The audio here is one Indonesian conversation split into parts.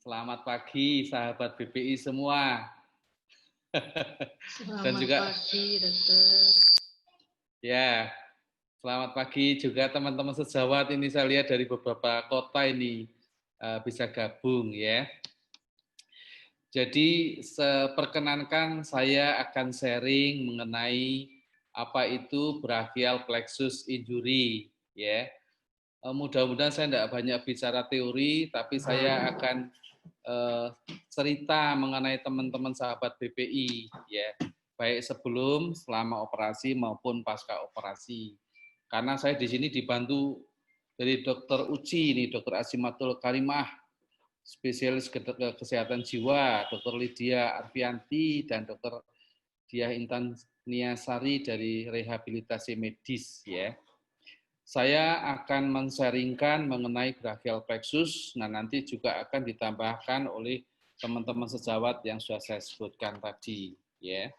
Selamat pagi, sahabat BPI semua. Dan Selamat juga pagi, dokter. ya, selamat pagi juga teman-teman sejawat. Ini saya lihat dari beberapa kota ini bisa gabung ya. Jadi perkenankan saya akan sharing mengenai apa itu brachial plexus injury ya. Mudah-mudahan saya tidak banyak bicara teori, tapi saya akan cerita mengenai teman-teman sahabat BPI ya, baik sebelum, selama operasi maupun pasca operasi. Karena saya di sini dibantu dari Dokter Uci ini, Dokter Azimatul Karimah, spesialis kesehatan jiwa, Dokter Lydia Arfianti dan Dokter Diah Intan Niasari dari rehabilitasi medis ya. Saya akan men-sharingkan mengenai brachial plexus, nah nanti juga akan ditambahkan oleh teman-teman sejawat yang sudah saya sebutkan tadi. Ya,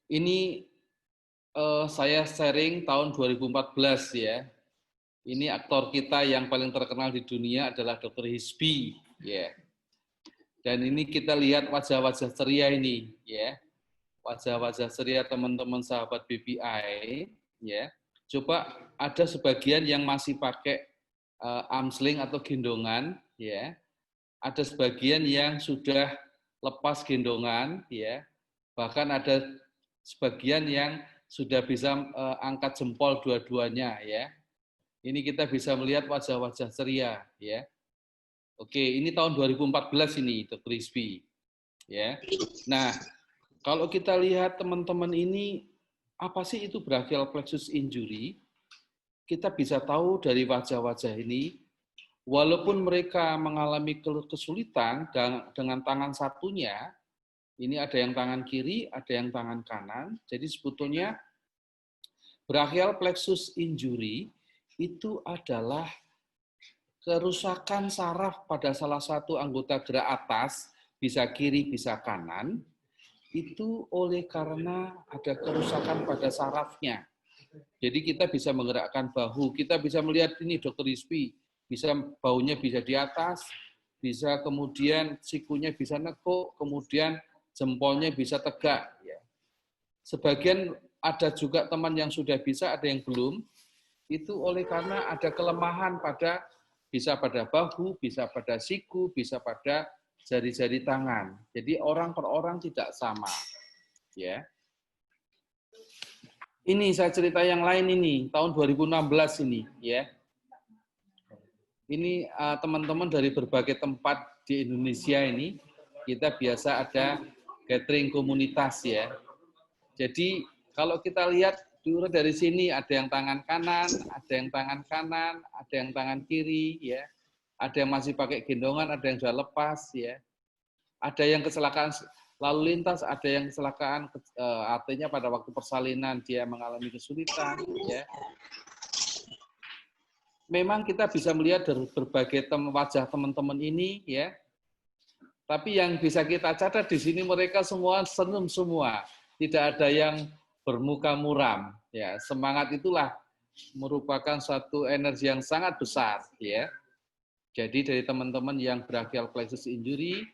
ini saya sharing tahun 2014 ya. Ini aktor kita yang paling terkenal di dunia adalah Dr. Hisbi, ya. Dan ini kita lihat wajah-wajah ceria ini, ya. Wajah-wajah ceria teman-teman sahabat BPI, ya. Coba ada sebagian yang masih pakai armsling atau gendongan, ya. Ada sebagian yang sudah lepas gendongan, ya. Bahkan ada sebagian yang sudah bisa angkat jempol dua-duanya, ya. Ini kita bisa melihat wajah-wajah ceria, ya. Oke, ini tahun 2014 ini, Dr. Rizvi, ya. Nah, kalau kita lihat teman-teman ini, apa sih itu brachial plexus injury? Kita bisa tahu dari wajah-wajah ini, walaupun mereka mengalami kesulitan dengan tangan satunya, ini ada yang tangan kiri, ada yang tangan kanan, jadi sebetulnya brachial plexus injury itu adalah kerusakan saraf pada salah satu anggota gerak atas, bisa kiri, bisa kanan, itu oleh karena ada kerusakan pada sarafnya. Jadi kita bisa menggerakkan bahu, kita bisa melihat ini Dr. Rizvi, bisa bahunya bisa di atas, bisa kemudian sikunya bisa nekuk, kemudian jempolnya bisa tegak. Ya. Sebagian ada juga teman yang sudah bisa, ada yang belum. Itu oleh karena ada kelemahan pada bisa pada bahu, bisa pada siku, bisa pada jari-jari tangan. Jadi orang per orang tidak sama. Ya. Ini saya cerita yang lain ini, tahun 2016 ini, ya. Ini teman-teman dari berbagai tempat di Indonesia ini, kita biasa ada gathering komunitas ya. Jadi kalau kita lihat diurut dari sini ada yang tangan kanan, ada yang tangan kanan, ada yang tangan kiri ya. Ada yang masih pakai gendongan, ada yang sudah lepas ya. Ada yang kecelakaan lalu lintas, ada yang kecelakaan artinya pada waktu persalinan dia mengalami kesulitan ya. Memang kita bisa melihat dari berbagai wajah teman-teman ini ya. Tapi yang bisa kita catat di sini mereka semua senyum semua. Tidak ada yang bermuka muram ya. Semangat itulah merupakan suatu energi yang sangat besar ya. Jadi dari teman-teman yang brachial plexus injury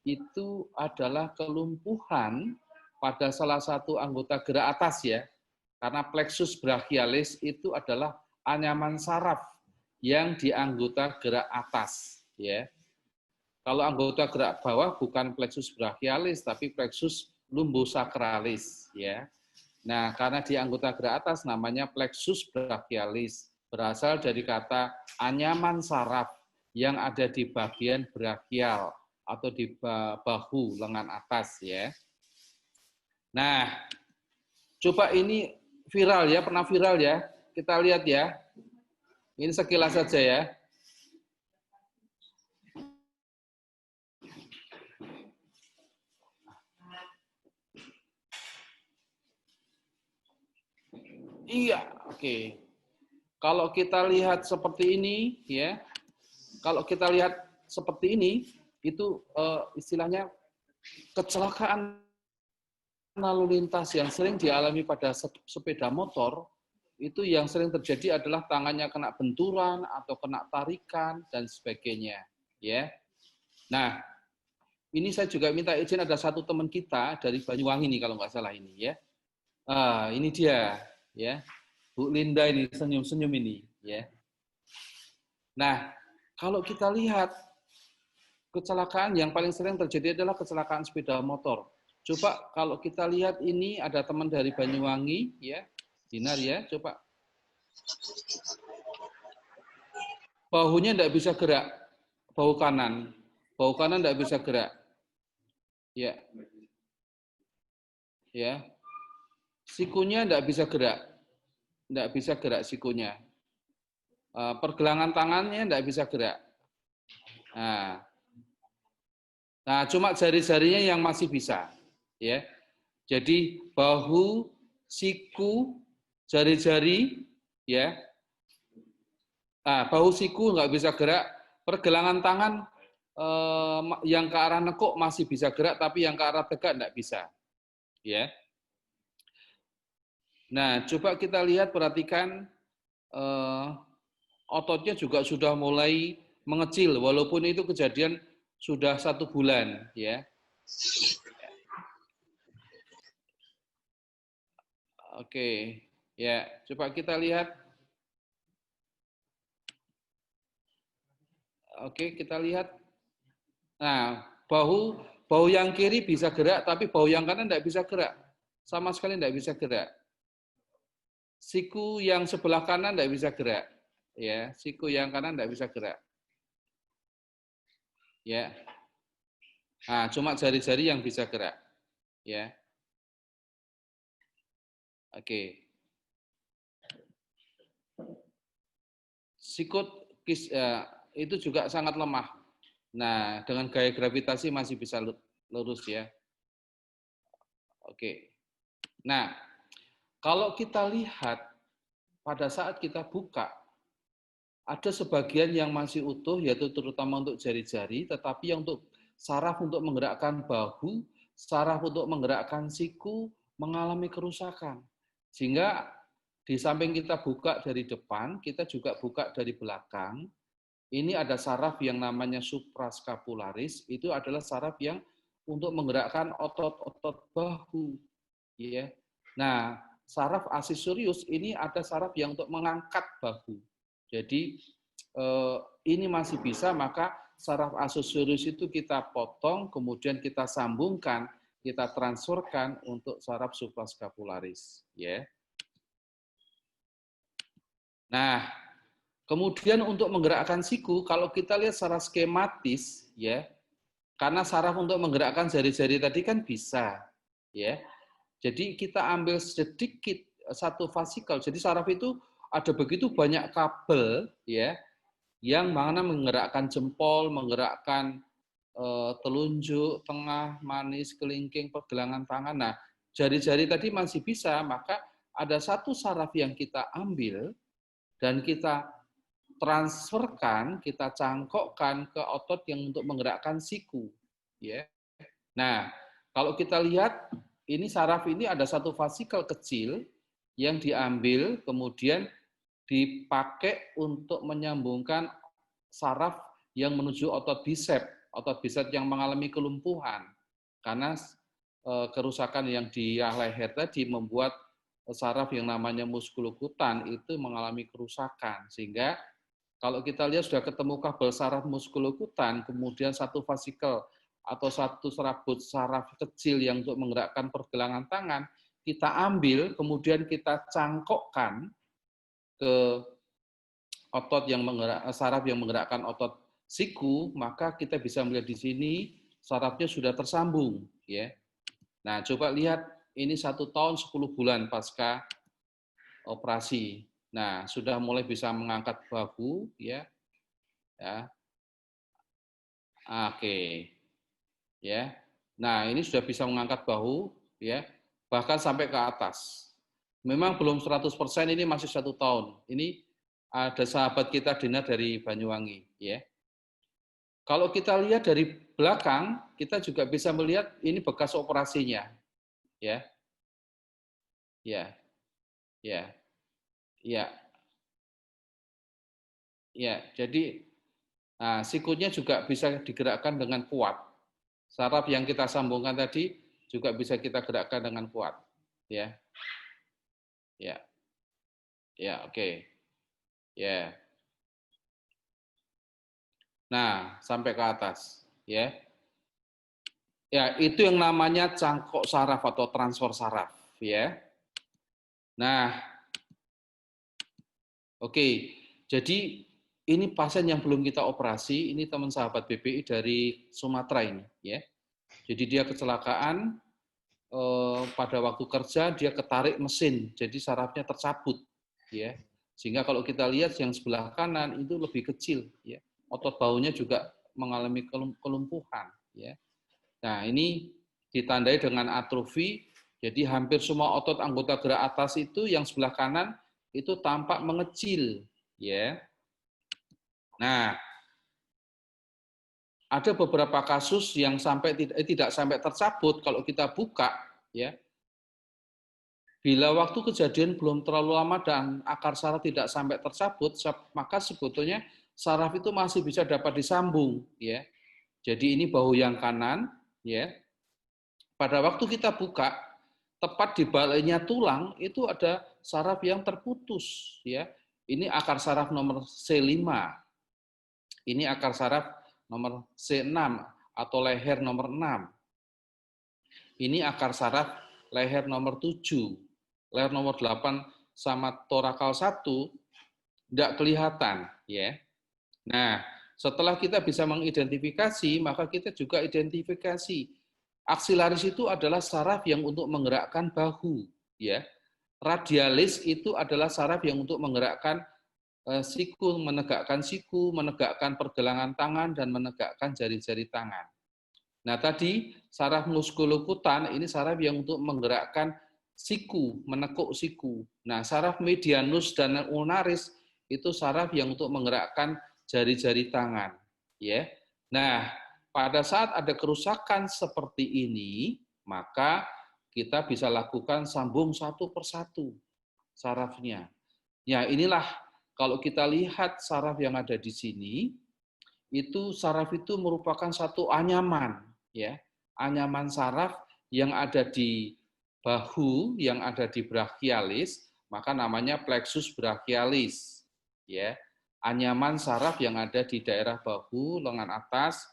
itu adalah kelumpuhan pada salah satu anggota gerak atas ya. Karena plexus brachialis itu adalah anyaman saraf yang di anggota gerak atas ya. Kalau anggota gerak bawah bukan plexus brachialis tapi plexus lumbosacralis ya. Nah, karena di anggota gerak atas namanya plexus brachialis, berasal dari kata anyaman saraf yang ada di bagian brachial atau di bahu lengan atas ya. Nah, coba ini viral ya, pernah viral ya. Kita lihat ya. Ini sekilas saja ya. Iya, oke. Kalau kita lihat seperti ini, ya, kalau kita lihat seperti ini, itu istilahnya kecelakaan lalu lintas yang sering dialami pada sepeda motor, itu yang sering terjadi adalah tangannya kena benturan atau kena tarikan dan sebagainya. ya. Nah, ini saya juga minta izin, ada satu teman kita dari Banyuwangi nih kalau nggak salah ini ya. Ini dia ya. Bu Linda ini senyum-senyum ini ya. Nah, kalau kita lihat kecelakaan yang paling sering terjadi adalah kecelakaan sepeda motor. Coba kalau kita lihat ini ada teman dari Banyuwangi ya. Dinar ya, coba. Bahunya tidak bisa gerak, bahu kanan. Bahu kanan tidak bisa gerak. Ya. Ya. Sikunya tidak bisa gerak. Tidak bisa gerak sikunya. Pergelangan tangannya tidak bisa gerak. Nah, cuma jari-jarinya yang masih bisa, ya. Jadi bahu, siku, jari-jari, ya. Bahu, siku nggak bisa gerak. Pergelangan tangan yang ke arah nekuk masih bisa gerak, tapi yang ke arah tegak nggak bisa, ya. Nah, coba kita lihat, perhatikan ototnya juga sudah mulai mengecil, walaupun itu kejadian sudah 1 bulan, ya. Oke, ya, coba kita lihat. Oke, kita lihat. Nah, bahu yang kiri bisa gerak, tapi bahu yang kanan tidak bisa gerak, sama sekali tidak bisa gerak. Siku yang sebelah kanan tidak bisa gerak, ya. Siku yang kanan tidak bisa gerak, ya. Nah, cuma jari-jari yang bisa gerak, ya. Oke. Sikut itu juga sangat lemah. Nah, dengan gaya gravitasi masih bisa lurus, ya. Oke. Nah, kalau kita lihat pada saat kita buka, ada sebagian yang masih utuh, yaitu terutama untuk jari-jari, tetapi yang untuk saraf untuk menggerakkan bahu, saraf untuk menggerakkan siku mengalami kerusakan. Sehingga di samping kita buka dari depan, kita juga buka dari belakang. Ini ada saraf yang namanya supraskapularis, itu adalah saraf yang untuk menggerakkan otot-otot bahu. Ya. Nah, saraf accessorius ini ada saraf yang untuk mengangkat bahu. Jadi ini masih bisa, maka saraf accessorius itu kita potong, kemudian kita sambungkan, kita transferkan untuk saraf supraskapularis. Ya. Nah, kemudian untuk menggerakkan siku, kalau kita lihat secara skematis, ya, karena saraf untuk menggerakkan jari-jari tadi kan bisa, ya. Jadi kita ambil sedikit satu fasikel. Jadi saraf itu ada begitu banyak kabel, ya, yang mana menggerakkan jempol, menggerakkan telunjuk, tengah, manis, kelingking, pergelangan tangan. Nah, jari-jari tadi masih bisa, maka ada satu saraf yang kita ambil dan kita transferkan, kita cangkokkan ke otot yang untuk menggerakkan siku. Ya. Nah, kalau kita lihat, ini saraf ini ada satu fasikel kecil yang diambil, kemudian dipakai untuk menyambungkan saraf yang menuju otot bicep yang mengalami kelumpuhan. Karena kerusakan yang di leher tadi membuat saraf yang namanya muskulokutan itu mengalami kerusakan. Sehingga kalau kita lihat sudah ketemu kabel saraf muskulokutan, kemudian satu fasikel atau satu serabut saraf kecil yang untuk menggerakkan pergelangan tangan, kita ambil, kemudian kita cangkokkan ke otot yang saraf yang menggerakkan otot siku, maka kita bisa melihat di sini sarafnya sudah tersambung. Ya. Nah, coba lihat, ini 1 tahun 10 bulan pasca operasi. Nah, sudah mulai bisa mengangkat bahu, ya. Ya. Oke. Ya. Nah, ini sudah bisa mengangkat bahu, ya, bahkan sampai ke atas. Memang belum 100%, ini masih 1 tahun. Ini ada sahabat kita Dina dari Banyuwangi, ya. Kalau kita lihat dari belakang, kita juga bisa melihat ini bekas operasinya, ya. Ya. Ya. Ya. Ya, jadi Nah, sikutnya juga bisa digerakkan dengan kuat. Saraf yang kita sambungkan tadi juga bisa kita gerakkan dengan kuat. Ya, ya, ya, oke. Ya. Nah, sampai ke atas. Ya, ya itu yang namanya cangkok saraf atau transfer saraf. Ya. Nah, oke. Jadi ini pasien yang belum kita operasi. Ini teman sahabat BPI dari Sumatera ini. Ya. Jadi dia kecelakaan. Pada waktu kerja dia ketarik mesin, jadi sarafnya tercabut, ya. Sehingga kalau kita lihat yang sebelah kanan itu lebih kecil, ya. Otot bahunya juga mengalami kelumpuhan, ya. Nah, ini ditandai dengan atrofi, jadi hampir semua otot anggota gerak atas itu yang sebelah kanan itu tampak mengecil, ya. Nah, ada beberapa kasus yang sampai tidak sampai tercabut kalau kita buka, ya. Bila waktu kejadian belum terlalu lama dan akar saraf tidak sampai tercabut, maka sebetulnya saraf itu masih bisa dapat disambung, ya. Jadi ini bahu yang kanan, ya. Pada waktu kita buka, tepat di baliknya tulang itu ada saraf yang terputus, ya. Ini akar saraf nomor C5. Ini akar saraf nomor C6 atau leher nomor 6. Ini akar saraf leher nomor 7. Leher nomor 8 sama torakal 1 tidak kelihatan, ya. Nah, setelah kita bisa mengidentifikasi, maka kita juga identifikasi. Aksilaris itu adalah saraf yang untuk menggerakkan bahu, ya. Radialis itu adalah saraf yang untuk menggerakkan siku, menegakkan pergelangan tangan dan menegakkan jari-jari tangan. Nah, tadi saraf muskulokutan ini saraf yang untuk menggerakkan siku, menekuk siku. Nah, saraf medianus dan ulnaris itu saraf yang untuk menggerakkan jari-jari tangan, ya. Nah, pada saat ada kerusakan seperti ini, maka kita bisa lakukan sambung satu persatu sarafnya. Ya, inilah kalau kita lihat saraf yang ada di sini, itu saraf itu merupakan satu anyaman, ya. Anyaman saraf yang ada di bahu, yang ada di brachialis, maka namanya plexus brachialis, ya. Anyaman saraf yang ada di daerah bahu, lengan atas,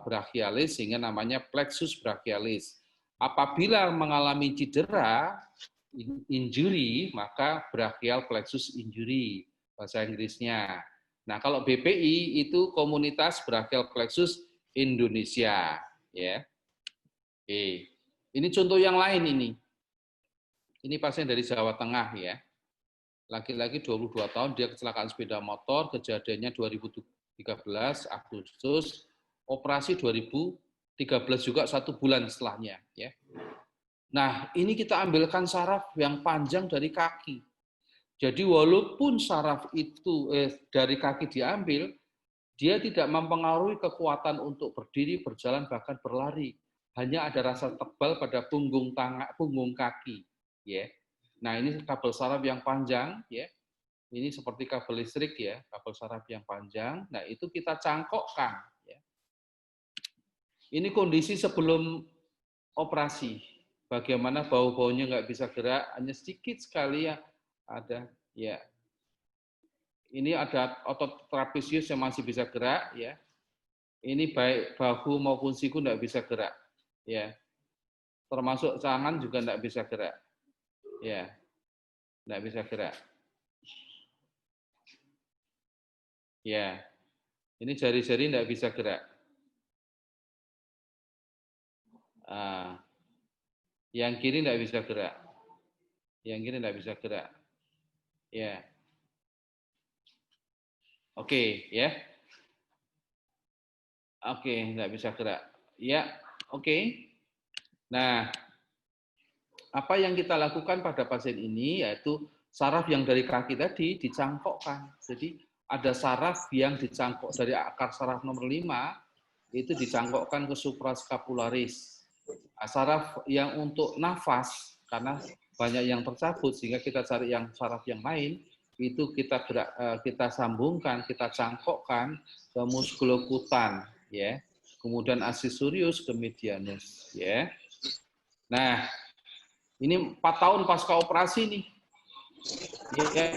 brachialis, sehingga namanya plexus brachialis. Apabila mengalami cedera, injury, maka brachial plexus injury, bahasa Inggrisnya. Nah, kalau BPI itu Komunitas Brachial Plexus Indonesia, ya. Oke. Ini contoh yang lain ini. Ini pasien dari Jawa Tengah, ya. Laki-laki 22 tahun, dia kecelakaan sepeda motor, kejadiannya 2013 Agustus, operasi 2013 juga 1 bulan setelahnya, ya. Nah, ini kita ambilkan saraf yang panjang dari kaki. Jadi walaupun saraf itu dari kaki diambil, dia tidak mempengaruhi kekuatan untuk berdiri, berjalan, bahkan berlari. Hanya ada rasa tebal pada punggung kaki. Ya. Nah, ini kabel saraf yang panjang, ya. Ini seperti kabel listrik, ya, kabel saraf yang panjang. Nah, itu kita cangkokkan. Ya. Ini kondisi sebelum operasi. Bagaimana bau-baunya nggak bisa gerak, hanya sedikit sekali ya ada, ya. Ini ada otot trapesius yang masih bisa gerak, ya. Ini baik bahu maupun siku tidak bisa gerak, ya. Termasuk tangan juga tidak bisa gerak, ya. Tidak bisa gerak, ya. Ini jari-jari tidak bisa gerak. Yang kiri tidak bisa gerak, yang kiri tidak bisa gerak, ya. Oke, ya. Oke, tidak bisa gerak, ya. Oke. Nah, apa yang kita lakukan pada pasien ini yaitu saraf yang dari kaki tadi dicangkokkan. Jadi ada saraf yang dicangkok dari akar saraf nomor 5 itu dicangkokkan ke supraskapularis. Saraf yang untuk nafas karena banyak yang tercabut sehingga kita cari yang saraf yang lain itu kita sambungkan, kita cangkokkan ke muskulokutan, ya. Kemudian accessorius ke medianus, ya. Nah, ini 4 tahun pasca operasi nih. Ya.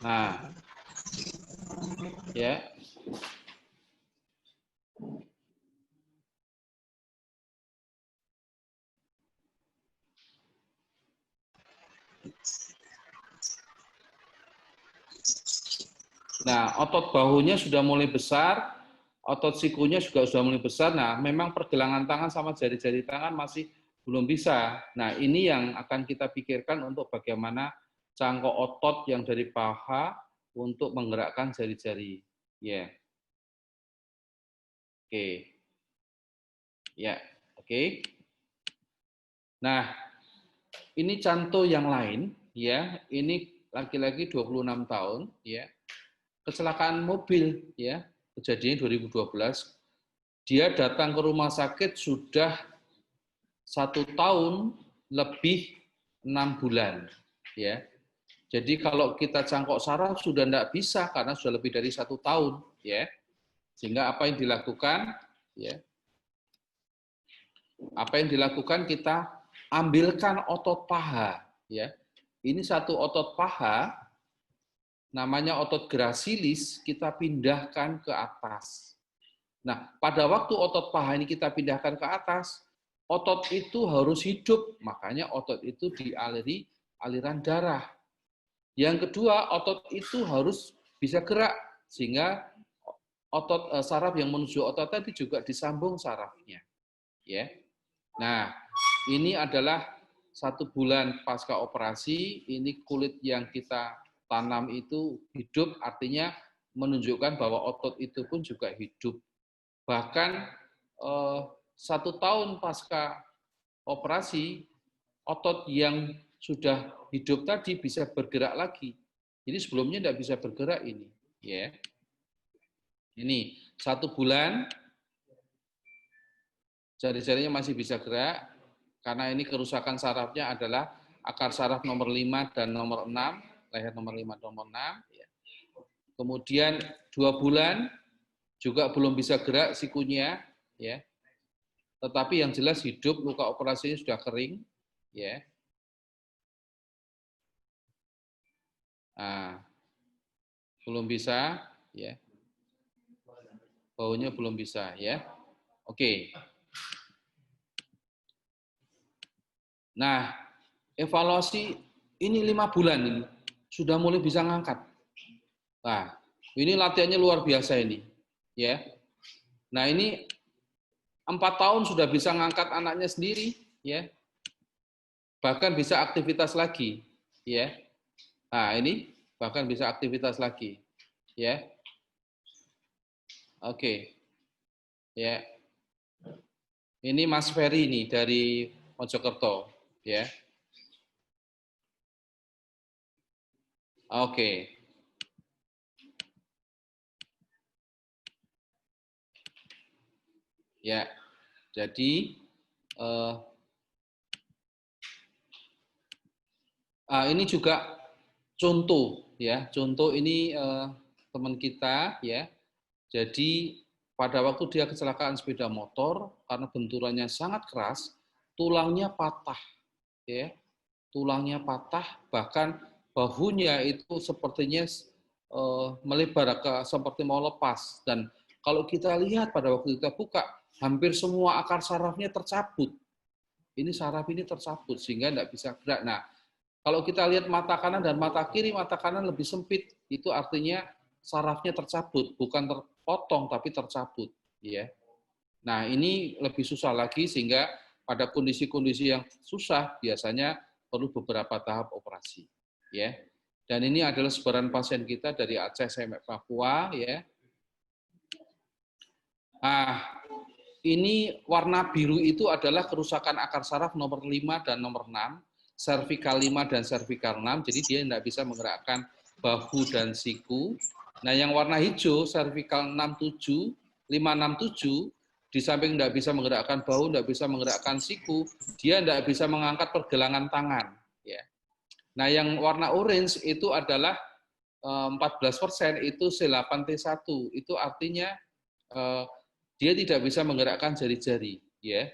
Nah, ya. Nah, otot bahunya sudah mulai besar, otot sikunya juga sudah mulai besar. Nah, memang pergelangan tangan sama jari-jari tangan masih belum bisa. Nah, ini yang akan kita pikirkan untuk bagaimana cangkok otot yang dari paha untuk menggerakkan jari-jari. Ya. Yeah. Oke. Ya, oke. Nah, ini contoh yang lain, ya. Ini laki-laki 26 tahun, ya. Kecelakaan mobil, ya. Kejadian 2012. Dia datang ke rumah sakit sudah 1 tahun lebih 6 bulan, ya. Jadi kalau kita cangkok saraf sudah tidak bisa karena sudah lebih dari 1 tahun, ya. Sehingga apa yang dilakukan, ya. Apa yang dilakukan, kita ambilkan otot paha, ya. Ini satu otot paha, namanya otot gracilis, kita pindahkan ke atas. Nah, pada waktu otot paha ini kita pindahkan ke atas, otot itu harus hidup, makanya otot itu dialiri aliran darah. Yang kedua, otot itu harus bisa gerak, sehingga otot saraf yang menuju otot tadi juga disambung sarafnya. Ya. Nah, ini adalah 1 bulan pasca operasi, ini kulit yang kita tanam itu hidup, artinya menunjukkan bahwa otot itu pun juga hidup. Bahkan 1 tahun pasca operasi, otot yang sudah hidup tadi bisa bergerak lagi. Jadi sebelumnya tidak bisa bergerak ini. Ya. Ini 1 bulan, jari-jarinya masih bisa gerak, karena ini kerusakan sarafnya adalah akar saraf nomor 5 dan nomor 6, leher nomor 5 dan nomor 6. Kemudian 2 bulan juga belum bisa gerak sikunya, ya. Tetapi yang jelas hidup, luka operasinya sudah kering, ya. Nah, belum bisa, ya. Baunya belum bisa, ya. Oke. Nah, evaluasi ini 5 bulan ini sudah mulai bisa ngangkat. Nah, ini latihannya luar biasa ini, ya. Nah, ini 4 tahun sudah bisa ngangkat anaknya sendiri, ya. Bahkan bisa aktivitas lagi, ya. Nah, ini bahkan bisa aktivitas lagi, ya. Oke. Ya. Ini Mas Ferry nih dari Mojokerto, ya. Oke. Ya. Jadi ini juga contoh, ya. Contoh ini teman kita, ya. Jadi pada waktu dia kecelakaan sepeda motor, karena benturannya sangat keras, tulangnya patah, ya. Tulangnya patah, bahkan bahunya itu sepertinya melebar seperti mau lepas. Dan kalau kita lihat pada waktu kita buka, hampir semua akar sarafnya tercabut. Ini saraf ini tercabut sehingga tidak bisa gerak. Nah, kalau kita lihat mata kanan dan mata kiri, mata kanan lebih sempit. Itu artinya sarafnya tercabut, bukan terpotong tapi tercabut, ya. Nah, ini lebih susah lagi sehingga pada kondisi-kondisi yang susah biasanya perlu beberapa tahap operasi, ya. Dan ini adalah sebaran pasien kita dari Aceh sampai Papua, ya. Nah, ini warna biru itu adalah kerusakan akar saraf nomor 5 dan nomor 6, cervical 5 dan cervical 6, jadi dia tidak bisa menggerakkan bahu dan siku. Nah, yang warna hijau, cervical 67, 567, di samping tidak bisa menggerakkan bahu, tidak bisa menggerakkan siku, dia tidak bisa mengangkat pergelangan tangan. Ya. Nah, yang warna orange itu adalah 14% itu C8T1. Itu artinya dia tidak bisa menggerakkan jari-jari, ya.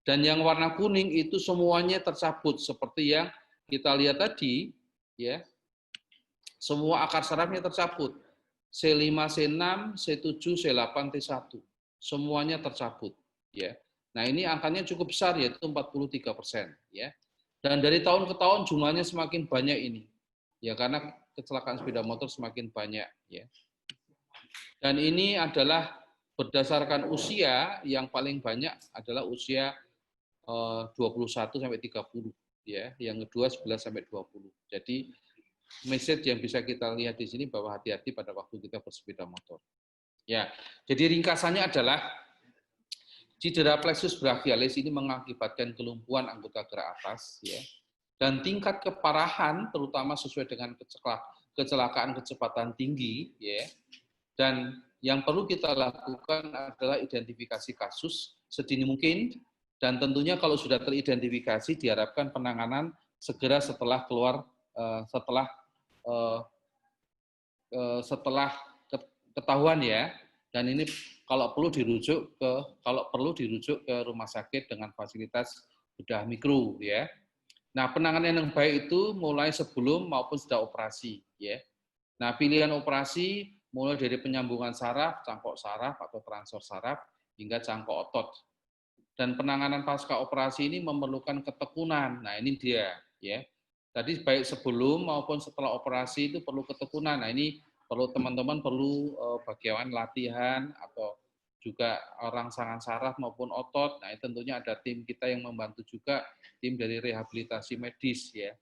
Dan yang warna kuning itu semuanya tercabut seperti yang kita lihat tadi, ya. Semua akar sarafnya tercabut. C5, C6, C7, C8, T1. Semuanya tercabut, ya. Nah, ini angkanya cukup besar yaitu 43%, ya. Dan dari tahun ke tahun jumlahnya semakin banyak ini. Ya, karena kecelakaan sepeda motor semakin banyak, ya. Dan ini adalah berdasarkan usia, yang paling banyak adalah usia 21 sampai 30, ya. Yang kedua 11 sampai 20. Jadi message yang bisa kita lihat di sini bahwa hati-hati pada waktu kita bersepeda motor. Ya, jadi ringkasannya adalah cedera plexus brachialis ini mengakibatkan kelumpuhan anggota gerak atas, ya. Dan tingkat keparahan terutama sesuai dengan kecelakaan kecepatan tinggi, ya. Dan yang perlu kita lakukan adalah identifikasi kasus sedini mungkin, dan tentunya kalau sudah teridentifikasi diharapkan penanganan segera setelah keluar setelah ketahuan, ya. Dan ini kalau perlu dirujuk ke rumah sakit dengan fasilitas bedah mikro, ya. Nah, penanganan yang baik itu mulai sebelum maupun sudah operasi, ya. Nah, pilihan operasi mulai dari penyambungan saraf, cangkok saraf atau transfer saraf hingga cangkok otot. Dan penanganan pasca operasi ini memerlukan ketekunan. Nah, ini dia, ya. Tadi baik sebelum maupun setelah operasi itu perlu ketekunan. Nah, ini perlu teman-teman perlu bagian latihan atau juga rangsangan saraf maupun otot. Nah, tentunya ada tim kita yang membantu juga, tim dari rehabilitasi medis, ya.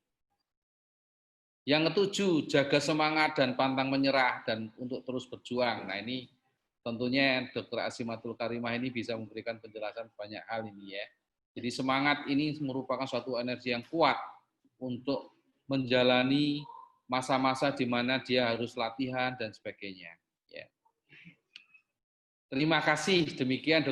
Yang ketujuh, jaga semangat dan pantang menyerah dan untuk terus berjuang. Nah, ini tentunya Dr. Asimatul Karimah ini bisa memberikan penjelasan banyak hal ini, ya. Jadi semangat ini merupakan suatu energi yang kuat untuk menjalani masa-masa di mana dia harus latihan dan sebagainya. Ya. Terima kasih. Demikian